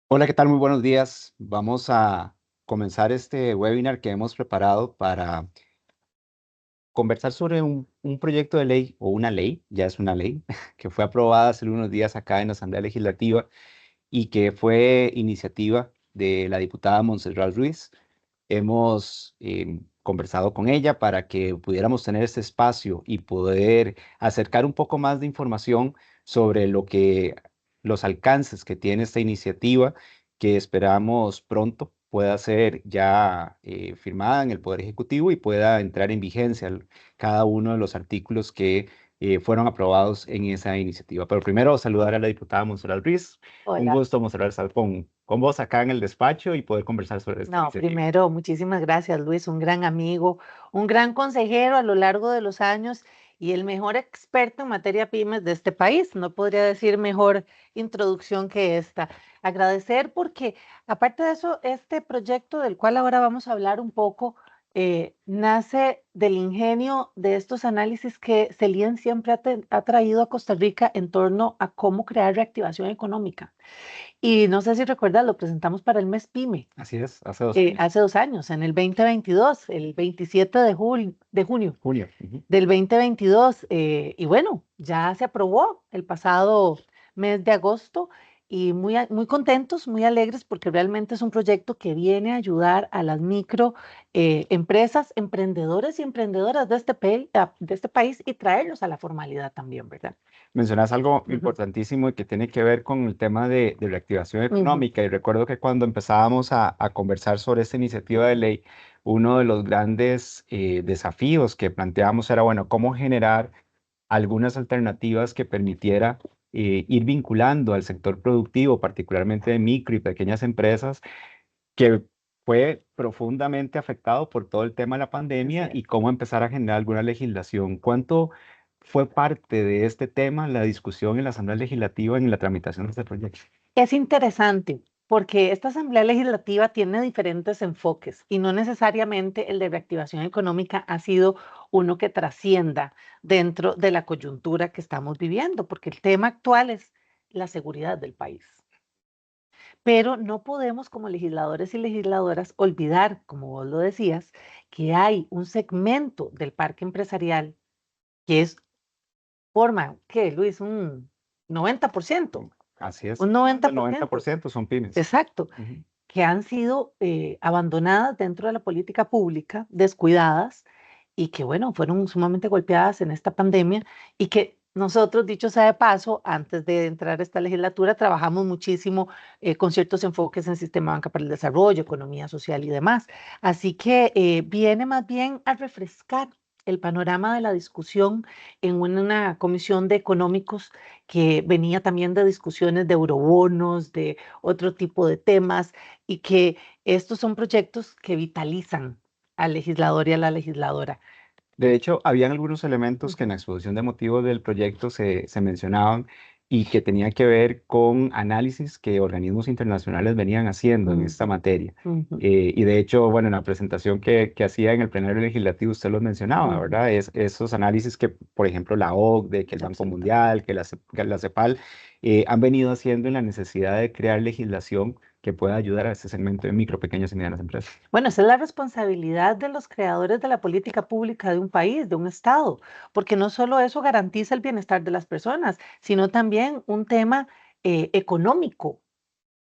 Hola, ¿qué tal? Muy buenos días. Vamos a comenzar este webinar que hemos preparado para conversar sobre un proyecto de ley o una ley, ya es una ley, que fue aprobada hace unos días acá en la Asamblea Legislativa y que fue iniciativa de la diputada Montserrat Ruiz. Hemos conversado con ella para que pudiéramos tener este espacio y poder acercar un poco más de información sobre los alcances que tiene esta iniciativa, que esperamos pronto pueda ser ya firmada en el Poder Ejecutivo y pueda entrar en vigencia cada uno de los artículos que fueron aprobados en esa iniciativa. Pero primero saludar a la diputada Montserrat Ruiz. Un Hola. gusto, Montserrat, estar con vos acá en el despacho y poder conversar sobre esta No, iniciativa. primero, muchísimas gracias, Luis, un gran amigo, un gran consejero a lo largo de los años y el mejor experto en materia pymes de este país. No podría decir mejor introducción que esta. Agradecer porque, aparte de eso, este proyecto del cual ahora vamos a hablar un poco, nace del ingenio de estos análisis que Celien siempre ha traído a Costa Rica en torno a cómo crear reactivación económica. Y no sé si recuerdas, lo presentamos para el mes PYME Así es, hace 2 años. hace 2 años, en el 2022, el 27 de junio Junio. Ujú. del 2022. Y bueno, ya se aprobó el pasado mes de agosto y muy contentos, muy alegres porque realmente es un proyecto que viene a ayudar a las micro empresas, emprendedores y emprendedoras de este país y traerlos a la formalidad también, ¿verdad? Mencionas algo Ujú, importantísimo y que tiene que ver con el tema de reactivación ujú. económica. Y recuerdo que cuando empezábamos a conversar sobre esta iniciativa de ley, uno de los grandes desafíos que planteábamos era, bueno, cómo generar algunas alternativas que permitiera ir vinculando al sector productivo, particularmente de micro y pequeñas empresas, que fue profundamente afectado por todo el tema de la Así pandemia es. y cómo empezar a generar alguna legislación. ¿Cuánto fue parte de este tema la discusión en la Asamblea Legislativa en la tramitación de este proyecto? Es interesante porque esta Asamblea Legislativa tiene diferentes enfoques y no necesariamente el de reactivación económica ha sido uno que trascienda dentro de la coyuntura que estamos viviendo, porque el tema actual es la seguridad del país. Pero no podemos como legisladores y legisladoras olvidar, como vos lo decías, que hay un segmento del parque empresarial que forma, ¿qué, Luis? Un 90%, Así es, un más noventa del por noventa por ciento, ciento son pymes. Exacto, Ujú. que han sido abandonadas dentro de la política pública, descuidadas y que, bueno, fueron sumamente golpeadas en esta pandemia y que nosotros, dicho sea de paso, antes de entrar a esta legislatura, trabajamos muchísimo con ciertos enfoques en sistema banca para el desarrollo, economía social y demás. Así que viene más bien a refrescar el panorama de la discusión en una comisión de económicos que venía también de discusiones de eurobonos, de otro tipo de temas y que estos son proyectos que vitalizan al legislador y a la legisladora. De hecho, habían algunos elementos que en Ujú, la exposición de motivos del proyecto se mencionaban y que tenían que ver con análisis que organismos internacionales venían haciendo en esta ujú, materia. ujú, Y de hecho, bueno, en la presentación que hacía en el plenario legislativo usted los mencionaba, ujú, ¿verdad? Esos análisis que, por ejemplo, la OCDE, que el Banco absolutamente. Mundial, que la CEPAL, han venido haciendo en la necesidad de crear legislación que pueda ayudar a ese segmento de micro, pequeñas y medianas empresas. Bueno, esa es la responsabilidad de los creadores de la política pública de un país, de un estado, porque no solo eso garantiza el bienestar de las personas, sino también un tema económico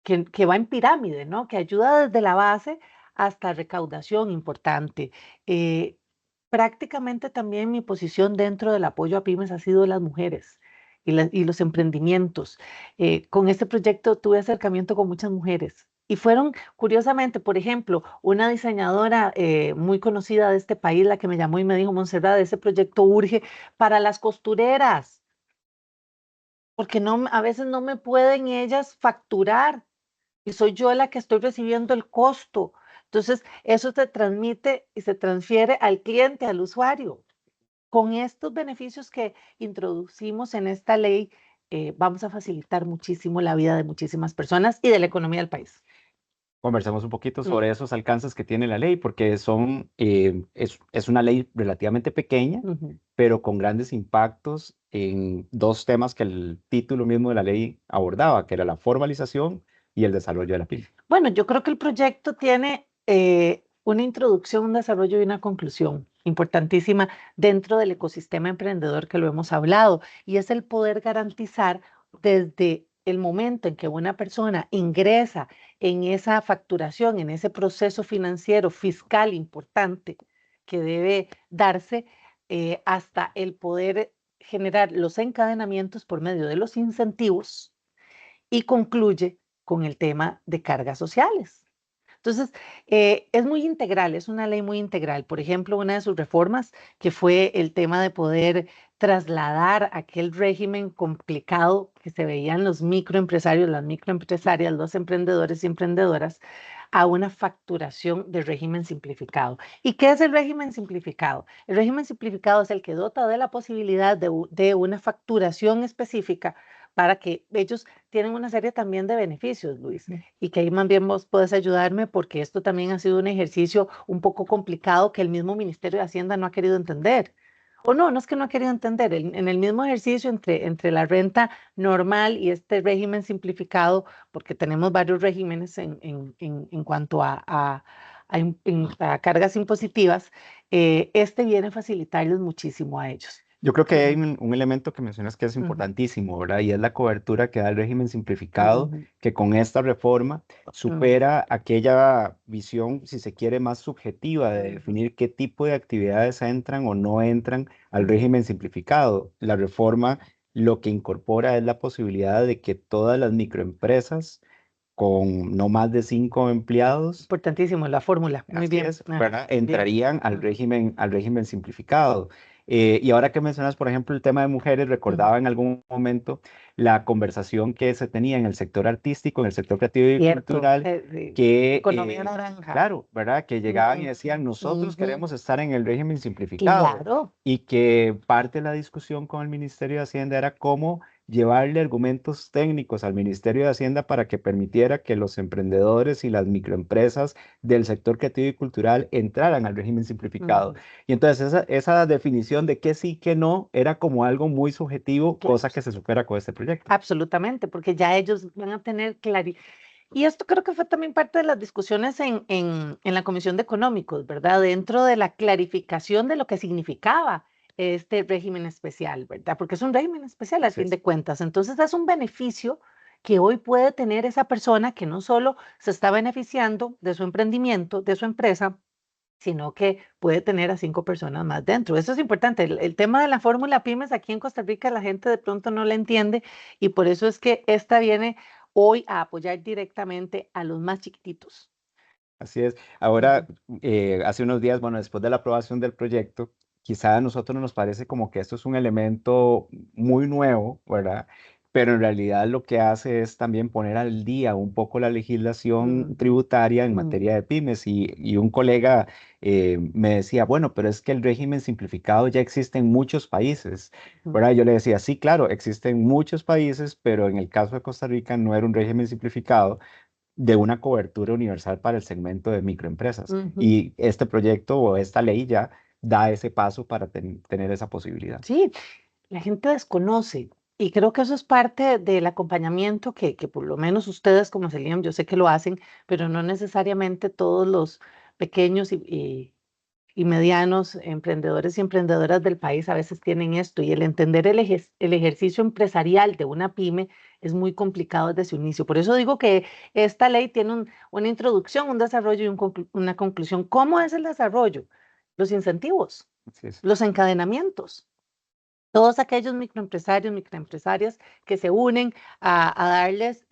que va en pirámide, ¿no? Que ayuda desde la base hasta recaudación importante. Eh, Prácticamente también mi posición dentro del apoyo a pymes ha sido las mujeres y los emprendimientos. Con este proyecto tuve acercamiento con muchas mujeres y fueron, curiosamente, por ejemplo, una diseñadora muy conocida de este país, la que me llamó y me dijo, Montserrat, ese proyecto urge para las costureras, porque no, a veces no me pueden ellas facturar y soy yo la que estoy recibiendo el costo. Entonces, eso se transmite y se transfiere al cliente, al usuario. Con estos beneficios que introducimos en esta ley, vamos a facilitar muchísimo la vida de muchísimas personas y de la economía del país. Conversemos un poquito Mm, sobre esos alcances que tiene la ley, porque es una ley relativamente pequeña, ujú, pero con grandes impactos en dos temas que el título mismo de la ley abordaba, que era la formalización y el desarrollo de la pyme. Bueno, yo creo que el proyecto tiene una introducción, un desarrollo y una conclusión importantísima dentro del ecosistema emprendedor que lo hemos hablado, y es el poder garantizar desde el momento en que una persona ingresa en esa facturación, en ese proceso financiero, fiscal importante que debe darse, hasta el poder generar los encadenamientos por medio de los incentivos, y concluye con el tema de cargas sociales. Entonces, es muy integral, es una ley muy integral. Por ejemplo, una de sus reformas, que fue el tema de poder trasladar aquel régimen complicado que se veían los microempresarios, las microempresarias, los emprendedores y emprendedoras, a una facturación de régimen simplificado. ¿Y qué es el régimen simplificado? El régimen simplificado es el que dota de la posibilidad de una facturación específica para que ellos tienen una serie también de beneficios, Luis, y que ahí más bien vos puedes ayudarme porque esto también ha sido un ejercicio un poco complicado que el mismo Ministerio de Hacienda no ha querido entender. O no, no es que no ha querido entender, en el mismo ejercicio entre la renta normal y este régimen simplificado, porque tenemos varios regímenes en cuanto a cargas impositivas, este viene a facilitarles muchísimo a ellos. Yo creo que hay un elemento que mencionas que es Ujú, importantísimo, ¿verdad? Y es la cobertura que da el régimen simplificado, ujú, que con esta reforma ujú, supera aquella visión, si se quiere, más subjetiva de ujú, definir qué tipo de actividades entran o no entran al ujú. régimen simplificado. La reforma lo que incorpora es la posibilidad de que todas las microempresas con no más de 5 empleados. Importantísimo, la fórmula. Muy Así bien. es, Ajá, ¿verdad? bien. Entrarían Ujú, al régimen simplificado. Y ahora que mencionas, por ejemplo, el tema de mujeres, ujú. recordaba en algún momento la conversación que se tenía en el sector artístico, en el sector creativo y Cierto. cultural, que, Economía naranja. claro, ¿verdad? Que llegaban y Ujú, decían, nosotros ujú. queremos estar en el régimen simplificado. Claro. Y que parte de la discusión con el Ministerio de Hacienda era cómo llevarle argumentos técnicos al Ministerio de Hacienda para que permitiera que los emprendedores y las microempresas del sector creativo y cultural entraran al régimen simplificado. Ujú. Y entonces esa definición de qué sí, qué no, era como algo muy subjetivo, Cla- cosa que se supera con este proyecto. Absolutamente, porque ya ellos van a tener claridad. Y esto creo que fue también parte de las discusiones en la Comisión de Económicos, ¿verdad? Dentro de la clarificación de lo que significaba este régimen especial, ¿verdad? Porque es un régimen especial al Así fin es. de cuentas. Entonces es un beneficio que hoy puede tener esa persona que no solo se está beneficiando de su emprendimiento, de su empresa, sino que puede tener a 5 personas más dentro. Eso es importante. El tema de la fórmula pymes aquí en Costa Rica la gente de pronto no la entiende, y por eso es que esta viene hoy a apoyar directamente a los más chiquititos. Así es. Ahora, Ujú, hace unos días, bueno, después de la aprobación del proyecto, quizá a nosotros nos parece como que esto es un elemento muy nuevo, ¿verdad? Pero en realidad lo que hace es también poner al día un poco la legislación ujú, tributaria en ujú, materia de pymes. Y un colega me decía, bueno, pero es que el régimen simplificado ya existe en muchos países, ujú, ¿verdad? Yo le decía, sí, claro, existe en muchos países, pero en el caso de Costa Rica no era un régimen simplificado de una cobertura universal para el segmento de microempresas. ujú. Y este proyecto o esta ley ya da ese paso para tener esa posibilidad. Sí, la gente desconoce, y creo que eso es parte del acompañamiento que por lo menos ustedes como Celiam, yo sé que lo hacen, pero no necesariamente todos los pequeños y medianos emprendedores y emprendedoras del país a veces tienen esto, y el entender el ejercicio empresarial de una pyme es muy complicado desde su inicio. Por eso digo que esta ley tiene una introducción, un desarrollo y una conclusión. ¿Cómo es el desarrollo? Los incentivos, Así es. los encadenamientos. Todos aquellos microempresarios, microempresarias que se unen a darles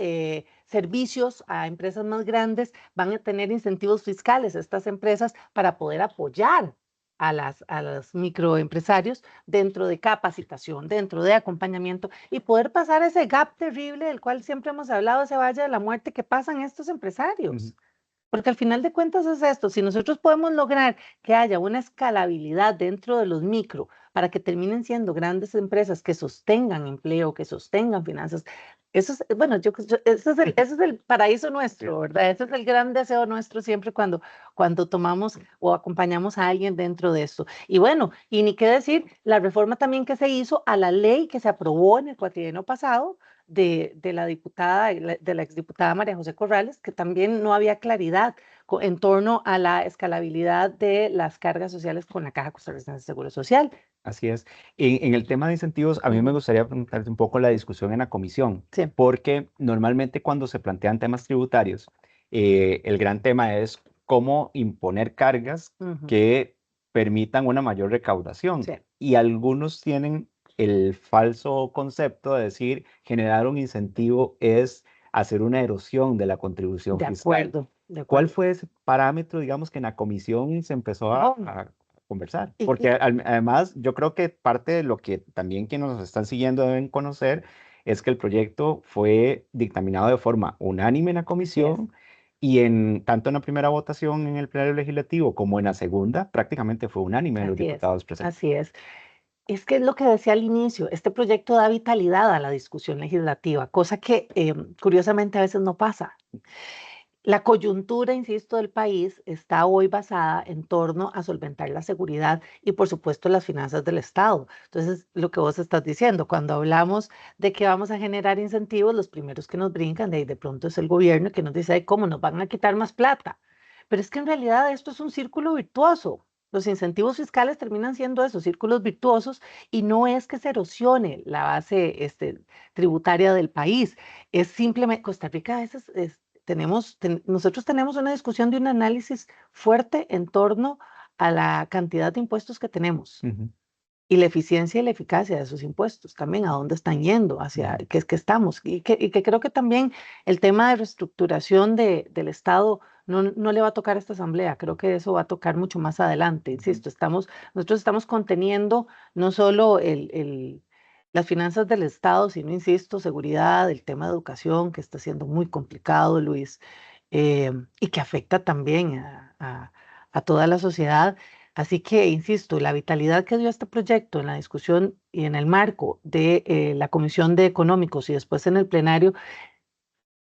servicios a empresas más grandes van a tener incentivos fiscales, estas empresas, para poder apoyar a los microempresarios dentro de capacitación, dentro de acompañamiento, y poder pasar ese gap terrible del cual siempre hemos hablado, ese valle de la muerte que pasan estos Ujú. empresarios. Porque al final de cuentas es esto, si nosotros podemos lograr que haya una escalabilidad dentro de los micro para que terminen siendo grandes empresas que sostengan empleo, que sostengan finanzas, eso es, bueno, ese es el paraíso Así es. nuestro, ¿verdad? Ese es el gran deseo nuestro siempre cuando tomamos o acompañamos a alguien dentro de esto. Y bueno, y ni qué decir, la reforma también que se hizo a la ley que se aprobó en el cuatrienio pasado de la diputada, de la exdiputada María José Corrales, que también no había claridad en torno a la escalabilidad de las cargas sociales con la Caja Costarricense de Seguro Social. Así es. En el tema de incentivos, a mí me Ujú. gustaría preguntarte un poco la discusión en la comisión, Sí. porque normalmente cuando se plantean temas tributarios, el gran tema es cómo imponer cargas Ujú. que permitan una mayor recaudación. Sí, Y algunos tienen el falso concepto de decir generar un incentivo es hacer una erosión de la contribución de fiscal. acuerdo, de ¿Cuál acuerdo. fue ese parámetro, digamos, que en la comisión se empezó a, No, a conversar? y, Porque además yo creo que parte de lo que también quienes nos están siguiendo deben conocer es que el proyecto fue dictaminado de forma unánime en la así es, comisión y tanto en la primera votación en el plenario legislativo como en la segunda prácticamente fue unánime en los así es, diputados presentes. así es. Es que es lo que decía al inicio, este proyecto da vitalidad a la discusión legislativa, cosa que curiosamente a veces no pasa. La coyuntura, insisto, del país está hoy basada en torno a solventar la seguridad y, por supuesto, las finanzas del Estado. Entonces, lo que vos estás diciendo, cuando hablamos de que vamos a generar incentivos, los primeros que nos brincan de pronto es el gobierno que nos dice, "Ay, ¿cómo nos van a quitar más plata?" Pero es que en realidad esto es un círculo virtuoso. Los incentivos fiscales terminan siendo esos círculos virtuosos y no es que se erosione la base tributaria del país, es simplemente, Costa Rica a veces nosotros tenemos una discusión de un análisis fuerte en torno a la cantidad de impuestos que tenemos Ujú, y la eficiencia y la eficacia de esos impuestos, también a dónde están yendo, hacia ujú, qué es que estamos. Y que creo que también el tema de reestructuración del Estado no le va a tocar a esta asamblea, creo que eso va a tocar mucho más adelante. ujú, Insisto, nosotros estamos conteniendo no solo las finanzas del Estado, sino, insisto, seguridad, el tema de educación, que está siendo muy complicado, Luis, y que afecta también a toda la sociedad. Así que, insisto, la vitalidad que dio este proyecto en la discusión y en el marco de la Comisión de Económicos y después en el plenario,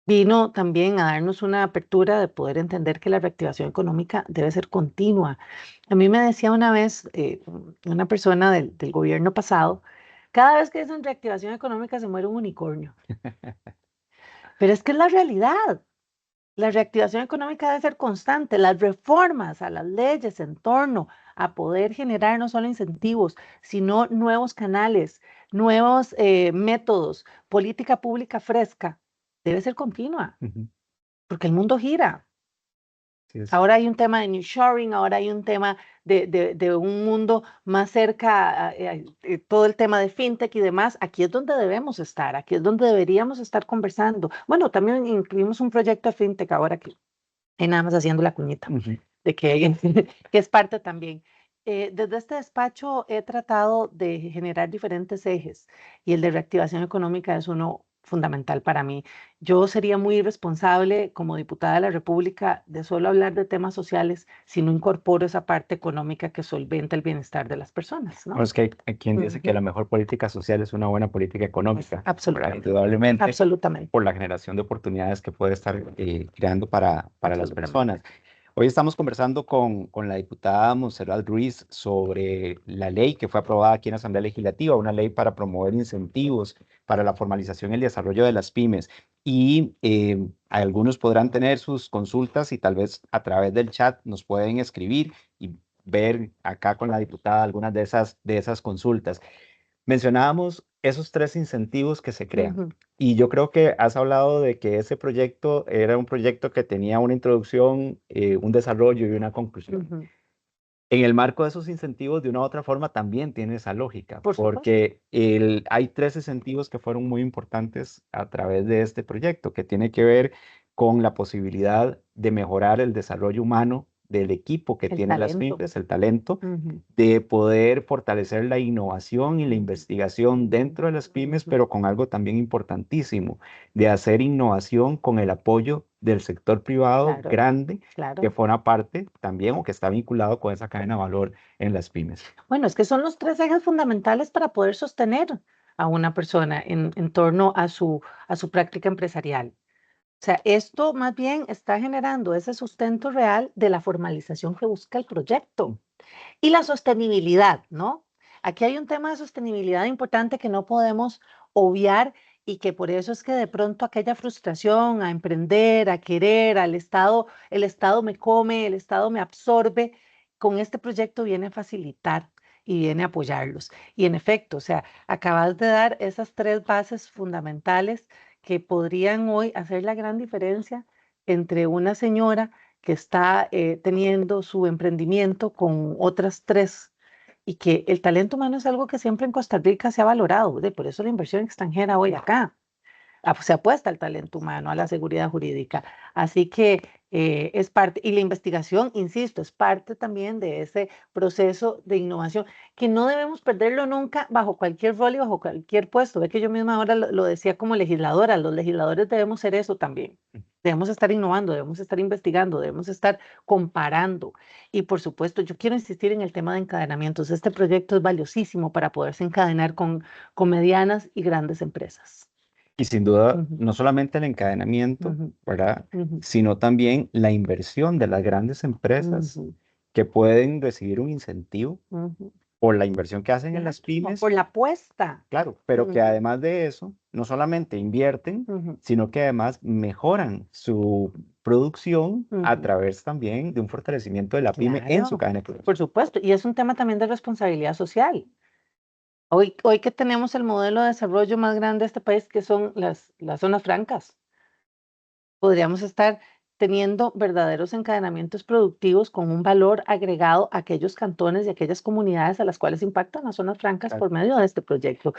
vino también a darnos una apertura de poder entender que la reactivación económica debe ser continua. A mí me decía una vez una persona del gobierno pasado, cada vez que dicen reactivación económica se muere un unicornio, pero es que es la realidad. La reactivación económica debe ser constante. Las reformas a las leyes en torno a poder generar no solo incentivos, sino nuevos canales, nuevos métodos, política pública fresca, debe ser continua, ujú. porque el mundo gira. Sí, es. Ahora hay un tema de nearshoring, ahora hay un tema de un mundo más cerca, todo el tema de fintech y demás. Aquí es donde debemos estar, aquí es donde deberíamos estar conversando. Bueno, también incluimos un proyecto de fintech ahora que y nada más haciendo la cuñita, Ujú. de que, que es parte también. Desde este despacho he tratado de generar diferentes ejes y el de reactivación económica es uno fundamental para mí. Yo sería muy irresponsable como diputada de la República de solo hablar de temas sociales si no incorporo esa parte económica que solventa el bienestar de las personas, Bueno, ¿no? es que hay quien dice que Ujú. la mejor política social es una buena política económica, ¿verdad? Absolutamente, Indudablemente absolutamente, por la generación de oportunidades que puede estar creando para las absolutamente. personas. Hoy estamos conversando con la diputada Montserrat Ruiz sobre la ley que fue aprobada aquí en la Asamblea Legislativa, una ley para promover incentivos para la formalización y el desarrollo de las pymes. Y algunos podrán tener sus consultas y tal vez a través del chat nos pueden escribir y ver acá con la diputada algunas de esas consultas. Mencionábamos esos tres incentivos que se crean. Ujú, Y yo creo que has hablado de que ese proyecto era un proyecto que tenía una introducción, un desarrollo y una conclusión. ujú. En el marco de esos incentivos, de una u otra forma, también tiene esa lógica, Por supuesto. porque hay tres incentivos que fueron muy importantes a través de este proyecto, que tiene que ver con la posibilidad de mejorar el desarrollo humano del equipo que El tienen las talento. pymes, el talento, Ujú, de poder fortalecer la innovación y la ujú, investigación dentro de las pymes, ujú. pero con algo también importantísimo, de hacer innovación con el apoyo del sector privado Claro, grande que claro. forma parte también o que está vinculado con esa cadena de valor en las pymes. Bueno, es que son los tres ejes fundamentales para poder sostener a una persona en torno a su práctica empresarial. O sea, esto más bien está generando ese sustento real de la formalización que busca el proyecto y la sostenibilidad, ¿no? Aquí hay un tema de sostenibilidad importante que no podemos obviar y que por eso es que de pronto aquella frustración a emprender, a querer, el Estado me come, el Estado me absorbe, con este proyecto viene a facilitar y viene a apoyarlos. Y en efecto, o sea, acabas de dar esas tres bases fundamentales que podrían hoy hacer la gran diferencia entre una señora que está teniendo su emprendimiento con otras tres y que el talento humano es algo que siempre en Costa Rica se ha valorado, por eso la inversión extranjera hoy acá se apuesta al talento humano, a la seguridad jurídica. Así que es parte, y la investigación, insisto, es parte también de ese proceso de innovación, que no debemos perderlo nunca bajo cualquier rol y bajo cualquier puesto. Ve que yo misma ahora lo decía como legisladora, los legisladores debemos ser eso también. Debemos estar innovando, debemos estar investigando, debemos estar comparando. Y por supuesto, yo quiero insistir en el tema de encadenamientos. Este proyecto es valiosísimo para poderse encadenar con medianas y grandes empresas. Y sin duda, Ujú, no solamente el encadenamiento, ujú, ¿verdad? ujú, Sino también la inversión de las grandes empresas ujú, que pueden recibir un incentivo ujú. por la inversión que hacen en las Claro, pymes, por la apuesta. claro, pero que Ujú, además de eso, no solamente invierten, ujú, sino que además mejoran su producción a ujú. través también de un fortalecimiento de la pyme en su Claro, cadena de por producción. supuesto. Y es un tema también de responsabilidad social. Hoy que tenemos el modelo de desarrollo más grande de este país, que son las zonas francas, podríamos estar teniendo verdaderos encadenamientos productivos con un valor agregado a aquellos cantones y aquellas comunidades a las cuales impactan las zonas francas Claro. por medio de este proyecto.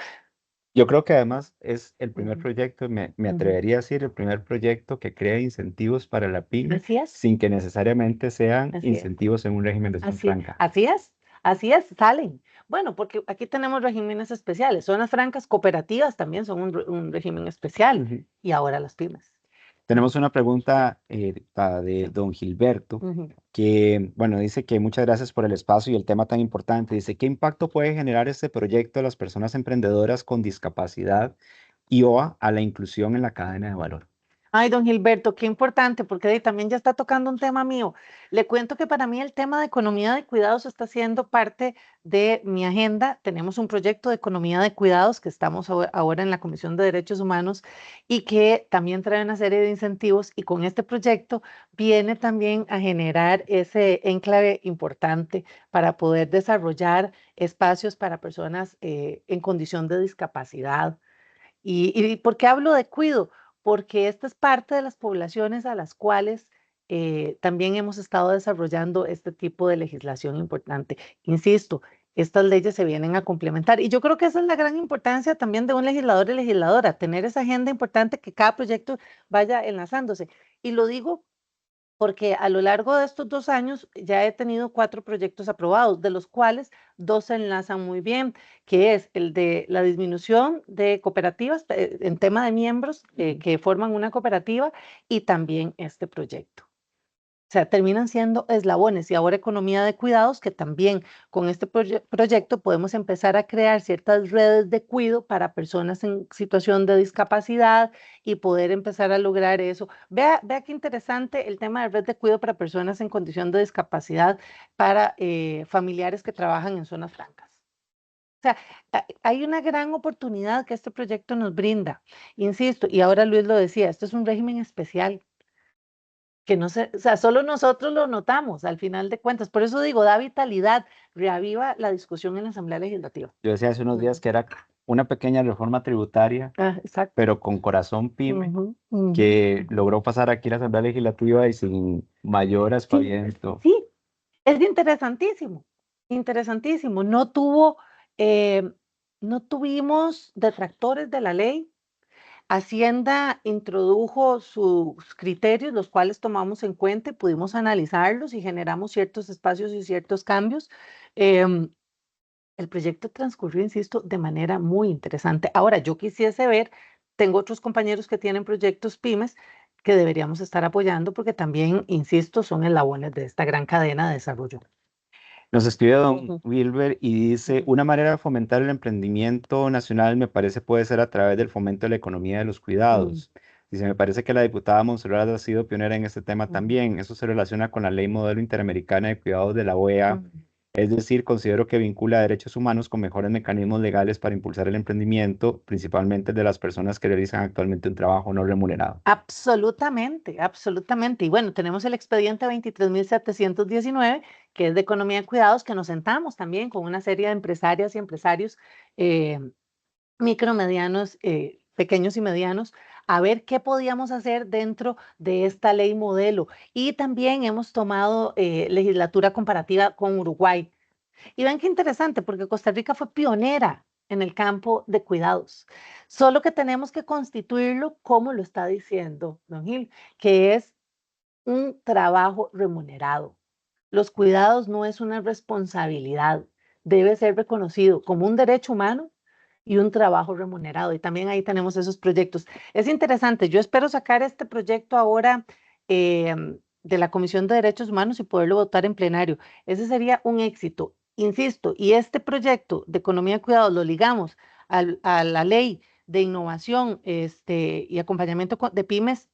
Yo creo que además es el primer Ujú, proyecto, me ujú. atrevería a decir, el primer proyecto que crea incentivos para la pyme Así es, sin que necesariamente sean así es. incentivos en un régimen de zona Así, franca. así es, salen. Bueno, porque aquí tenemos regímenes especiales. Zonas francas cooperativas también son un régimen especial. Ujú. Y ahora las pymes. Tenemos una pregunta de don Gilberto, Ujú. que, bueno, dice que muchas gracias por el espacio y el tema tan importante. Dice, ¿qué impacto puede generar este proyecto a las personas emprendedoras con discapacidad y o a la inclusión en la cadena de valor? Ay, don Gilberto, qué importante, porque también ya está tocando un tema mío. Le cuento que para mí el tema de economía de cuidados está siendo parte de mi agenda. Tenemos un proyecto de economía de cuidados que estamos ahora en la Comisión de Derechos Humanos y que también trae una serie de incentivos y con este proyecto viene también a generar ese enclave importante para poder desarrollar espacios para personas en condición de discapacidad. ¿Y por qué hablo de cuido? Porque esta es parte de las poblaciones a las cuales también hemos estado desarrollando este tipo de legislación importante. Insisto, estas leyes se vienen a complementar y yo creo que esa es la gran importancia también de un legislador y legisladora, tener esa agenda importante que cada proyecto vaya enlazándose. Y lo digo porque a lo largo de estos 2 años ya he tenido 4 proyectos aprobados, de los cuales 2 se enlazan muy bien, que es el de la disminución de cooperativas en tema de miembros que forman una cooperativa y también este proyecto. O sea, terminan siendo eslabones y ahora economía de cuidados, que también con este proyecto podemos empezar a crear ciertas redes de cuidado para personas en situación de discapacidad y poder empezar a lograr eso. Vea qué interesante el tema de red de cuidado para personas en condición de discapacidad para familiares que trabajan en zonas francas. O sea, hay una gran oportunidad que este proyecto nos brinda. Insisto, y ahora Luis lo decía, esto es un régimen especial que no sé, o sea, solo nosotros lo notamos al final de cuentas. Por eso digo, da vitalidad, reaviva la discusión en la Asamblea Legislativa. Yo decía hace unos días Ujú. que era una pequeña reforma tributaria, Ah, exacto. pero con corazón pyme, Ujú, ujú, que ujú. logró pasar aquí la Asamblea Legislativa y sin mayor Sí, aspaviento. sí, es interesantísimo, interesantísimo. Eh, no tuvimos detractores de la ley. Hacienda introdujo sus criterios, los cuales tomamos en cuenta, y pudimos analizarlos y generamos ciertos espacios y ciertos cambios. Em, El proyecto transcurrió, insisto, de manera muy interesante. Ahora, yo quisiese ver, tengo otros compañeros que tienen proyectos pymes que deberíamos estar apoyando porque también, insisto, son eslabones de esta gran cadena de desarrollo. Nos escribe don Ujú, Wilber y dice, ujú, una manera de fomentar el emprendimiento nacional me parece puede ser a través del fomento de la economía de los ujú, cuidados. Dice, me parece que la diputada Montserrat ha sido pionera en este tema ujú, también. Eso se relaciona con la Ley Modelo Interamericana de Cuidados de la OEA, ujú. Es decir, considero que vincula derechos humanos con mejores mecanismos legales para impulsar el emprendimiento, principalmente de las personas que realizan actualmente un trabajo no remunerado. Absolutamente, absolutamente. Y bueno, tenemos el expediente 23.719, que es de economía de cuidados, que nos sentamos también con una serie de empresarias y empresarios eh, micro, medianos, pequeños y medianos, a ver qué podíamos hacer dentro de esta ley modelo. Y también hemos tomado legislatura comparativa con Uruguay. Y ven qué interesante, porque Costa Rica fue pionera en el campo de cuidados. Solo que tenemos que constituirlo como lo está diciendo don Gil, que es un trabajo remunerado. Los cuidados no es una responsabilidad, debe ser reconocido como un derecho humano y un trabajo remunerado. Y también ahí tenemos esos proyectos. Es interesante, yo espero sacar este proyecto ahora de la Comisión de Derechos Humanos y poderlo votar en plenario. Ese sería un éxito. Insisto, y este proyecto de economía de cuidados lo ligamos a la ley de innovación y acompañamiento de pymes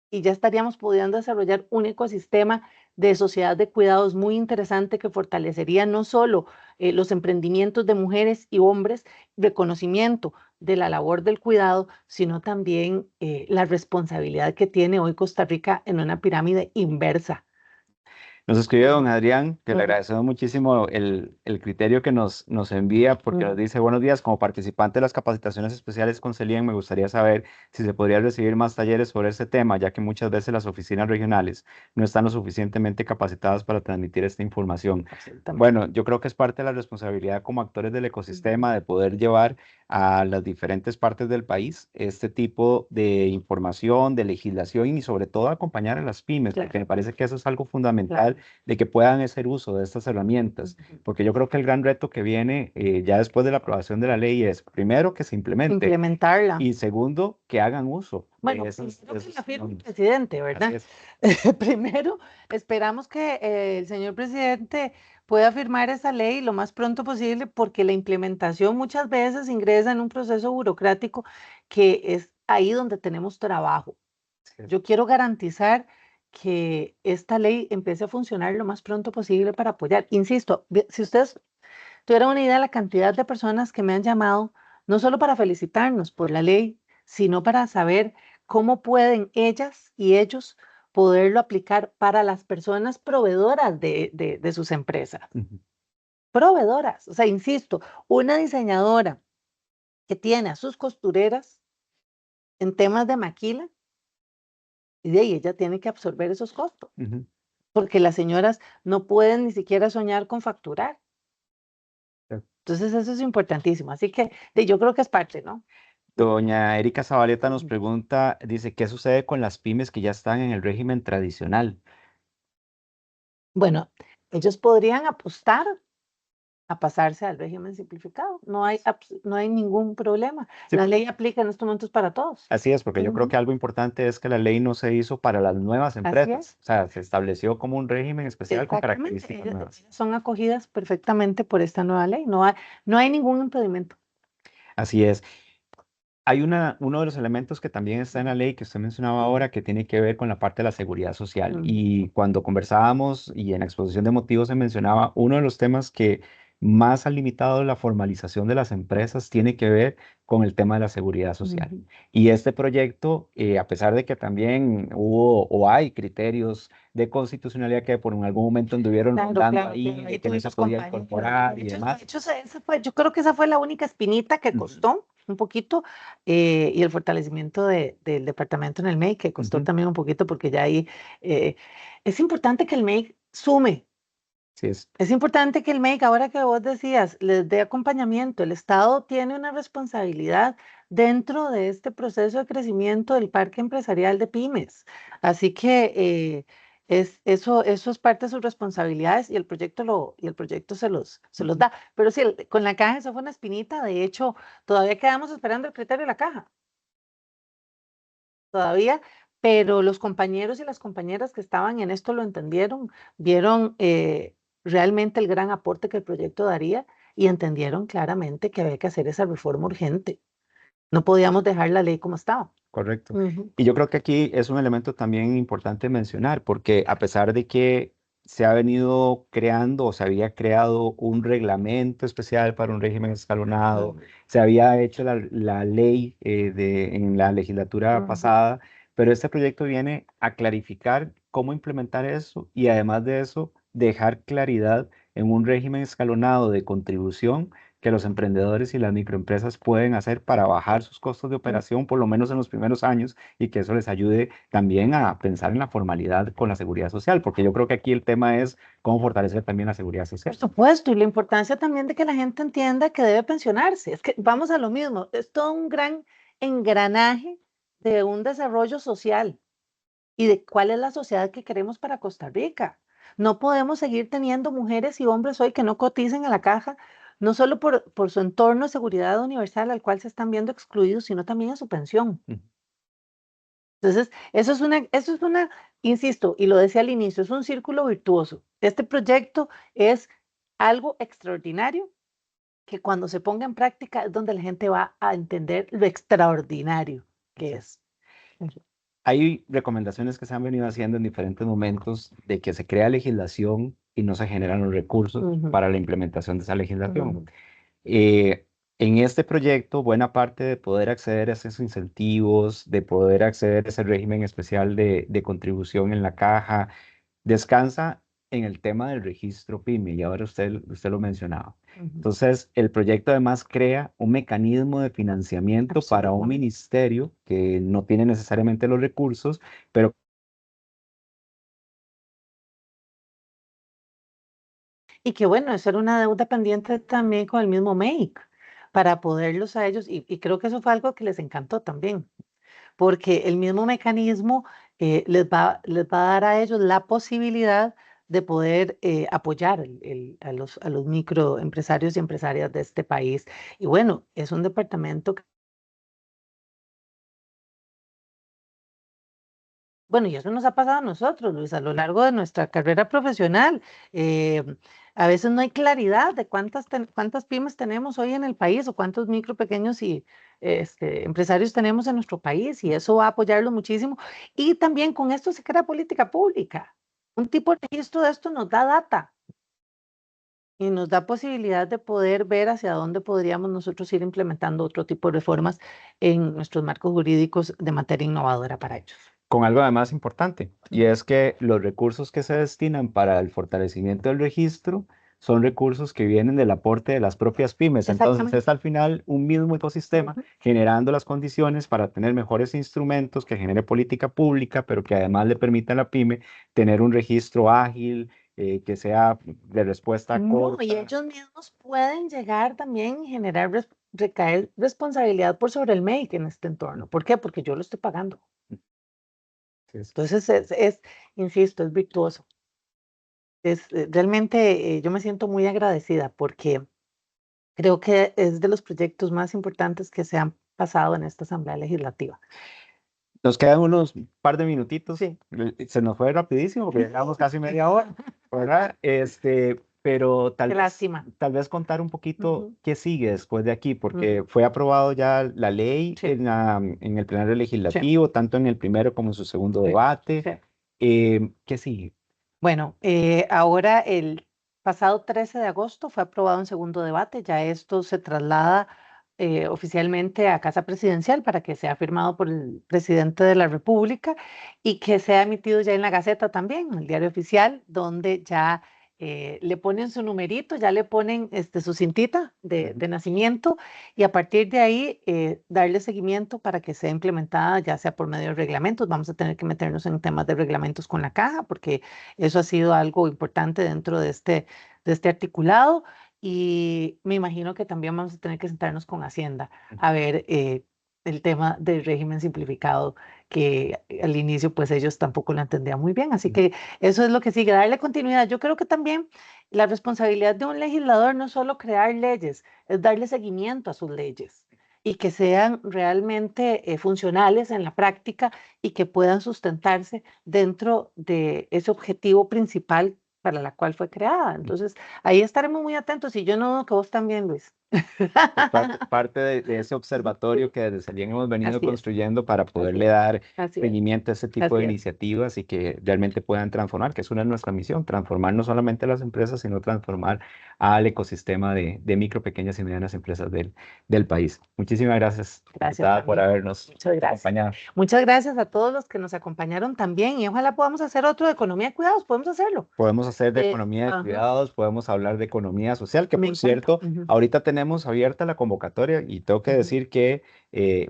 y ya estaríamos pudiendo desarrollar un ecosistema de sociedad de cuidados muy interesante que fortalecería no solo los emprendimientos de mujeres y hombres, reconocimiento de la labor del cuidado, sino también la responsabilidad que tiene hoy Costa Rica en una pirámide inversa. Nos escribe don Adrián, que le Ujú, agradecemos muchísimo el criterio que nos envía, porque nos ujú. dice, buenos días, como participante de las capacitaciones especiales con CELIEN, me gustaría saber si se podría recibir más talleres sobre este tema, ya que muchas veces las oficinas regionales no están lo suficientemente capacitadas para transmitir esta información. Absolutamente. Bueno, yo creo que es parte de la responsabilidad como actores del Ujú. ecosistema de poder llevar a las diferentes partes del país este tipo de información, de legislación y sobre todo acompañar a las pymes, porque Claro, me parece que eso es algo claro. fundamental de que puedan hacer uso de estas herramientas, Ujú. porque yo creo que el gran reto que viene ya después de la aprobación de la ley es, primero, que se implemente Implementarla. y segundo, que hagan uso de Bueno, esas, primero que la esos firme el normas. presidente, Así ¿verdad? es. Primero, esperamos que el señor presidente pueda firmar esa ley lo más pronto posible porque la implementación muchas veces ingresa en un proceso burocrático que es ahí donde tenemos trabajo. Así es. Yo quiero garantizar que esta ley empiece a funcionar lo más pronto posible para apoyar. Insisto, si ustedes tuvieran una idea de la cantidad de personas que me han llamado, no solo para felicitarnos por la ley, sino para saber cómo pueden ellas y ellos poderlo aplicar para las personas proveedoras de sus empresas. Ujú, Proveedoras, o sea, insisto, una diseñadora que tiene a sus costureras en temas de maquila, y de ahí ella tiene que absorber esos costos, ujú. porque las señoras no pueden ni siquiera soñar con facturar. Entonces, eso es importantísimo. Así que yo creo que es parte, ¿no? Doña Erika Zabaleta nos Ujú. pregunta, dice, ¿qué sucede con las pymes que ya están en el régimen tradicional? Bueno, ellos podrían apostar a pasarse al régimen simplificado. No hay ningún problema. Sí, La ley aplica en estos momentos para todos. así es, porque yo creo Ujú. que algo importante es que la ley no se hizo para las nuevas Así es, empresas, o sea, se estableció como un régimen especial con exactamente. características nuevas. Ellas son acogidas perfectamente por esta nueva ley. No hay ningún impedimento. Así es. Hay uno de los elementos que también está en la ley que usted mencionaba ahora que tiene que ver con la parte de la seguridad social. Ujú. Y cuando conversábamos y en la exposición de motivos se mencionaba, uno de los temas que más ha limitado la formalización de las empresas tiene que ver con el tema de la seguridad social. Ujú. Y este proyecto, a pesar de que también hubo o hay criterios de constitucionalidad que por en algún momento anduvieron Claro, rondando claro, claro. ahí, Ahí de que no se tuvimos podía compañeros. incorporar y De demás. hecho, yo creo que esa fue la única espinita que Ujú, costó un poquito y el fortalecimiento del departamento en el MEI que costó ujú. también un poquito porque ya ahí eh, es importante que el MEI sume. Sí es. Es importante que el MEIC, ahora que vos decías, les dé acompañamiento. El Estado tiene una responsabilidad dentro de este proceso de crecimiento del parque empresarial de pymes. Así que eso es parte de sus responsabilidades y el proyecto se los da. Pero sí, con la caja eso fue una espinita. De hecho, todavía quedamos esperando el criterio de la caja. Todavía, pero los compañeros y las compañeras que estaban en esto lo entendieron, vieron realmente el gran aporte que el proyecto daría y entendieron claramente que había que hacer esa reforma urgente. No podíamos dejar la ley como estaba. Correcto. Ujú. Y yo creo que aquí es un elemento también importante mencionar, porque a pesar de que se ha venido creando o se había creado un reglamento especial para un régimen escalonado, se había hecho la ley en la legislatura pasada, pero este proyecto viene a clarificar cómo implementar eso y además de eso, dejar claridad en un régimen escalonado de contribución que los emprendedores y las microempresas pueden hacer para bajar sus costos de operación, por lo menos en los primeros años, y que eso les ayude también a pensar en la formalidad con la seguridad social, porque yo creo que aquí el tema es cómo fortalecer también la seguridad Por social. supuesto, y la importancia también de que la gente entienda que debe pensionarse. Es que vamos a lo mismo, es todo un gran engranaje de un desarrollo social y de cuál es la sociedad que queremos para Costa Rica. No podemos seguir teniendo mujeres y hombres hoy que no coticen a la caja, no solo por su entorno de seguridad universal al cual se están viendo excluidos, sino también a su pensión. Mm. Entonces, insisto, y lo decía al inicio, es un círculo virtuoso. Este proyecto es algo extraordinario que cuando se ponga en práctica es donde la gente va a entender lo extraordinario que Exacto. es. Hay recomendaciones que se han venido haciendo en diferentes momentos de que se crea legislación y no se generan los recursos Ujú, para la implementación de esa legislación. ujú. Eh, en este proyecto, buena parte de poder acceder a esos incentivos, de poder acceder a ese régimen especial de contribución en la caja, descansa en el tema del registro PYME, y ahora usted lo mencionaba. Ujú. Entonces, el proyecto además crea un mecanismo de financiamiento para un Absolutamente. ministerio que no tiene necesariamente los recursos, pero Y que bueno, eso era una deuda pendiente también con el mismo MEIC, para poderlos a ellos, y creo que eso fue algo que les encantó también, porque el mismo mecanismo les va a dar a ellos la posibilidad de poder apoyar a los microempresarios y empresarias de este país. Y bueno, es un departamento bueno, y eso nos ha pasado a nosotros, Luis, a lo largo de nuestra carrera profesional. Eh, a veces no hay claridad de cuántas pymes tenemos hoy en el país o cuántos micro, pequeños y empresarios tenemos en nuestro país y eso va a apoyarlo muchísimo. Y también con esto se crea política pública. Un tipo de registro de esto nos da data y nos da posibilidad de poder ver hacia dónde podríamos nosotros ir implementando otro tipo de reformas en nuestros marcos jurídicos de materia innovadora para ellos. con algo además importante, y es que los recursos que se destinan para el fortalecimiento del registro son recursos que vienen del aporte de las propias pymes. Entonces Exactamente. es al final un mismo ecosistema Ujú. generando las condiciones para tener mejores instrumentos que genere política pública, pero que además le permita a la pyme tener un registro ágil, que sea de respuesta No, y corta. ellos mismos pueden llegar también y generar, recaer responsabilidad por sobre el MEIC en este entorno. ¿Por qué? Porque yo lo estoy pagando. Entonces, insisto, es virtuoso. Realmente yo me siento muy agradecida porque creo que es de los proyectos más importantes que se han pasado en esta Asamblea Legislativa. Nos quedan unos par de minutitos. Sí. Se nos fue rapidísimo porque llevamos casi media hora, ¿verdad? Pero Qué lástima. tal vez contar un poquito Ujú, qué sigue después de aquí, porque ujú. fue aprobado ya la ley Sí, en el plenario sí, legislativo, tanto en el primero como en su segundo sí, debate. sí. ¿Qué sigue? Bueno, ahora el pasado 13 de agosto fue aprobado un segundo debate. Ya esto se traslada oficialmente a Casa Presidencial para que sea firmado por el presidente de la República y que sea emitido ya en la Gaceta también, en el diario oficial, donde ya le ponen su numerito, ya le ponen su cintita Ujú. de nacimiento y a partir de ahí darle seguimiento para que sea implementada, ya sea por medio de reglamentos. Vamos a tener que meternos en temas de reglamentos con la caja porque eso ha sido algo importante dentro de este articulado y me imagino que también vamos a tener que sentarnos con Hacienda a ver el tema del régimen simplificado que al inicio pues ellos tampoco lo entendían muy bien. Así que eso es lo que sigue, darle continuidad. Yo creo que también la responsabilidad de un legislador no es solo crear leyes, es darle seguimiento a sus leyes y que sean realmente funcionales en la práctica y que puedan sustentarse dentro de ese objetivo principal para la cual fue creada. Entonces, ahí estaremos muy atentos y yo no dudo que vos también, Luis. Es parte de ese observatorio que desde Celien hemos venido Así es, construyendo para así poderle es, dar así es, seguimiento a ese tipo de así es. iniciativas y que realmente puedan transformar, que es una de nuestra misión, transformar no solamente las empresas, sino transformar al ecosistema de micro, pequeñas y medianas empresas del país. Muchísimas gracias, Gracias, diputada, por Camilo. habernos Muchas gracias. acompañado. Muchas gracias a todos los que nos acompañaron también y ojalá podamos hacer otro de economía de cuidados, podemos hacerlo. Podemos hacer de economía de Ajá, cuidados, podemos hablar de economía social, que me por encanta. cierto, Ujú. ahorita tenemos abierta la convocatoria y tengo que Ujú. decir que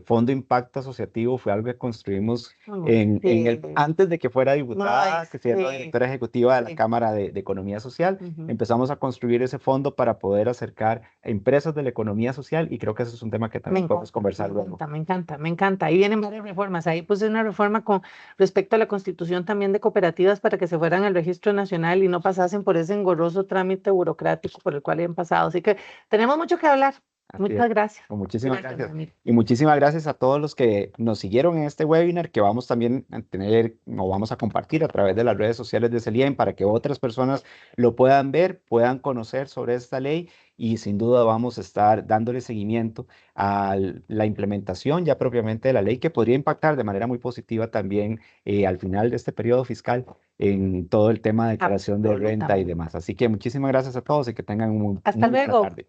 Fondo Impacto Asociativo fue algo que construimos Sí. antes de que fuera Ay, diputada, que siendo sí, directora ejecutiva de la sí. Cámara de Economía Social. Ujú. Empezamos a construir ese fondo para poder acercar a empresas de la economía social y creo que ese es un tema que Me también podemos encanta, me conversar luego. encanta, me encanta, me encanta. Ahí vienen varias reformas. Ahí puse una reforma con respecto a la constitución también de cooperativas para que se fueran al registro nacional y no pasasen por ese engorroso trámite burocrático por el cual han pasado. Así que tenemos mucho que hablar. Así es. Muchas gracias. Pues muchísimas Gracias, gracias. Ramiro. Y muchísimas gracias a todos los que nos siguieron en este webinar que vamos también a tener o vamos a compartir a través de las redes sociales de Celien para que otras personas lo puedan ver, puedan conocer sobre esta ley y sin duda vamos a estar dándole seguimiento a la implementación ya propiamente de la ley que podría impactar de manera muy positiva también al final de este periodo fiscal en todo el tema de declaración de renta y Absolutamente. demás. Así que muchísimas gracias a todos y que tengan Hasta muy buena luego. tarde.